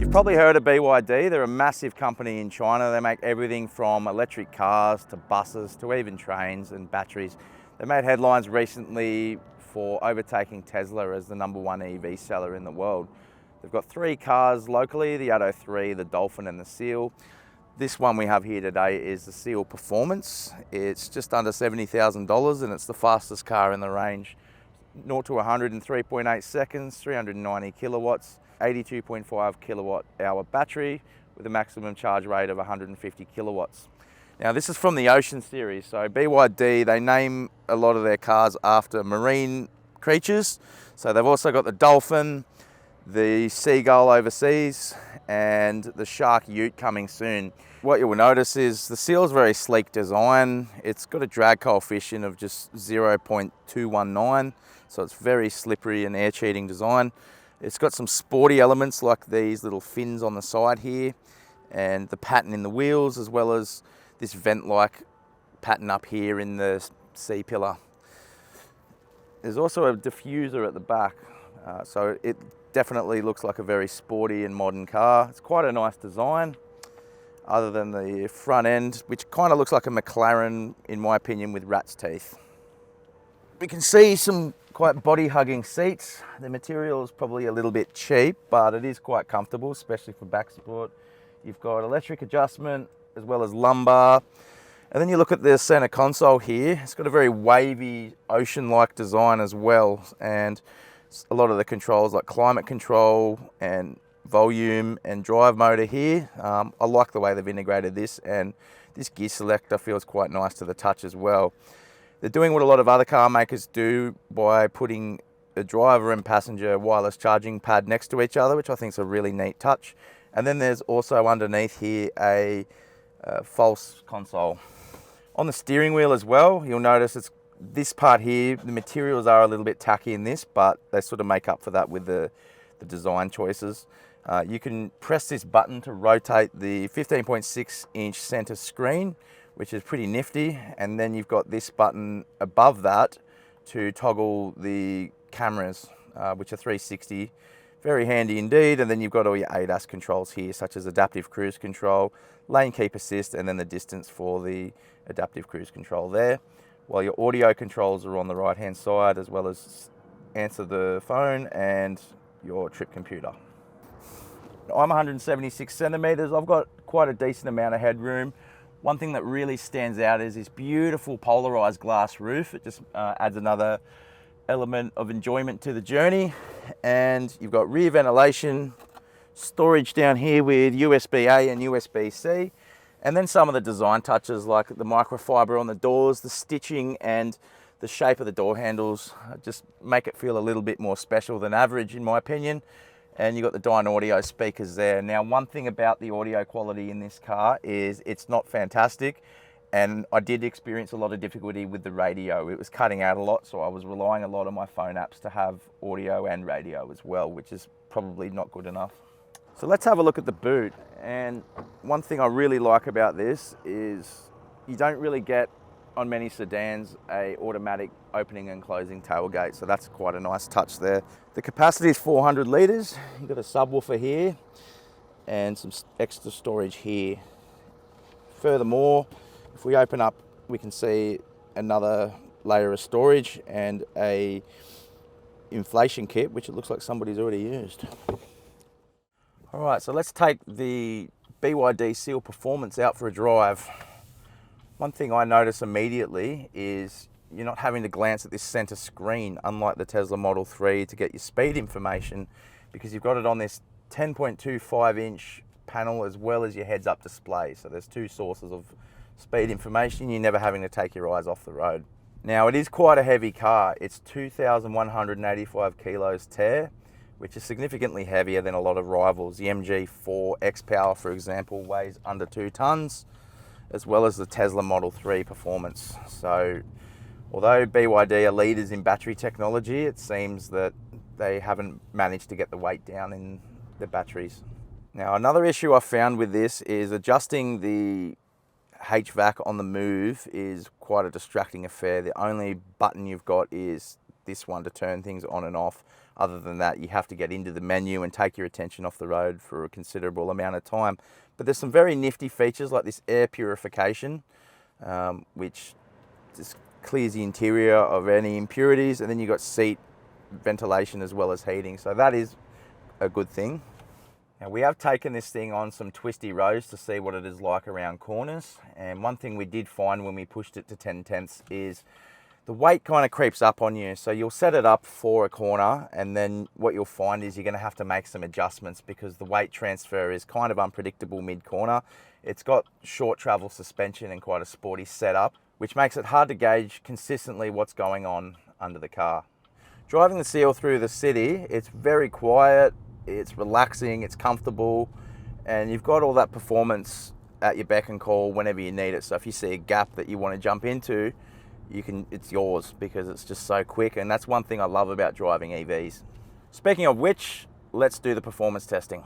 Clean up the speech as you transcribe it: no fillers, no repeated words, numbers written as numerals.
You've probably heard of BYD. They're a massive company in China. They make everything from electric cars to buses to even trains and batteries. They made headlines recently for overtaking Tesla as the #1 EV seller in the world. They've got 3 cars locally, the Atto 3, the Dolphin and the Seal. This one we have here today is the Seal Performance. It's just under $70,000 and it's the fastest car in the range. 0 to 100 in 3.8 seconds, 390 kilowatts, 82.5 kilowatt hour battery with a maximum charge rate of 150 kilowatts. Now this is from the Ocean series, so BYD, they name a lot of their cars after marine creatures. So they've also got the Dolphin, the Seagull overseas, and the Shark Ute coming soon. What you will notice is the Seal's very sleek design. It's got a drag coefficient of just 0.219, so it's very slippery and air cheating design. It's got some sporty elements like these little fins on the side here and the pattern in the wheels, as well as this vent-like pattern up here in the C-pillar. There's also a diffuser at the back, so it definitely looks like a very sporty and modern car. It's quite a nice design, other than the front end, which kind of looks like a McLaren, in my opinion, with rat's teeth. We can see some quite body-hugging seats. The material is probably a little bit cheap, but it is quite comfortable, especially for back support. You've got electric adjustment as well as lumbar. And then you look at the center console here. It's got a very wavy, ocean-like design as well. And a lot of the controls like climate control and volume and drive motor here. I like the way they've integrated this, and this gear selector feels quite nice to the touch as well. They're doing what a lot of other car makers do by putting a driver and passenger wireless charging pad next to each other, which I think is a really neat touch. And then there's also underneath here a false console. On the steering wheel as well, you'll notice it's this part here, the materials are a little bit tacky in this, but they sort of make up for that with the design choices. You can press this button to rotate the 15.6 inch center screen, which is pretty nifty. And then you've got this button above that to toggle the cameras, which are 360. Very handy indeed. And then you've got all your ADAS controls here, such as adaptive cruise control, lane keep assist, and then the distance for the adaptive cruise control there. While your audio controls are on the right hand side, as well as answer the phone and your trip computer. I'm 176 centimeters. I've got quite a decent amount of headroom. One thing that really stands out is this beautiful polarized glass roof. It just adds another element of enjoyment to the journey. And you've got rear ventilation, storage down here with USB-A and USB-C. And then some of the design touches like the microfiber on the doors, the stitching and the shape of the door handles just make it feel a little bit more special than average in my opinion. And you've got the Dynaudio speakers there. Now, one thing about the audio quality in this car is it's not fantastic. And I did experience a lot of difficulty with the radio. It was cutting out a lot, so I was relying a lot on my phone apps to have audio and radio as well, which is probably not good enough. So let's have a look at the boot. And one thing I really like about this is you don't really get on many sedans a automatic opening and closing tailgate, so that's quite a nice touch there. The capacity is 400 litres. You've got a subwoofer here and some extra storage here. Furthermore, if we open up, we can see another layer of storage and a inflation kit, which it looks like somebody's already used. All right, so let's take the BYD Seal Performance out for a drive. One thing I notice immediately is you're not having to glance at this center screen, unlike the Tesla Model 3, to get your speed information, because you've got it on this 10.25 inch panel as well as your heads-up display. So there's 2 sources of speed information. You're never having to take your eyes off the road. Now, it is quite a heavy car. It's 2,185 kilos tare, which is significantly heavier than a lot of rivals. The MG4 X-Power, for example, weighs under 2 tons, as well as the Tesla Model 3 Performance. So although BYD are leaders in battery technology, it seems that they haven't managed to get the weight down in the batteries. Now, another issue I found with this is adjusting the HVAC on the move is quite a distracting affair. The only button you've got is this one to turn things on and off. Other than that, you have to get into the menu and take your attention off the road for a considerable amount of time. But there's some very nifty features like this air purification, which just clears the interior of any impurities, and then you've got seat ventilation as well as heating, so that is a good thing. Now, we have taken this thing on some twisty roads to see what it is like around corners, and one thing we did find when we pushed it to 10/10 is the weight kind of creeps up on you. So you'll set it up for a corner, and then what you'll find is you're going to have to make some adjustments because the weight transfer is kind of unpredictable mid-corner. It's got short travel suspension and quite a sporty setup, which makes it hard to gauge consistently what's going on under the car. Driving the Seal through the city, it's very quiet, it's relaxing, it's comfortable, and you've got all that performance at your beck and call whenever you need it. So if you see a gap that you want to jump into, it's yours because it's just so quick, and that's one thing I love about driving EVs. Speaking of which, let's do the performance testing.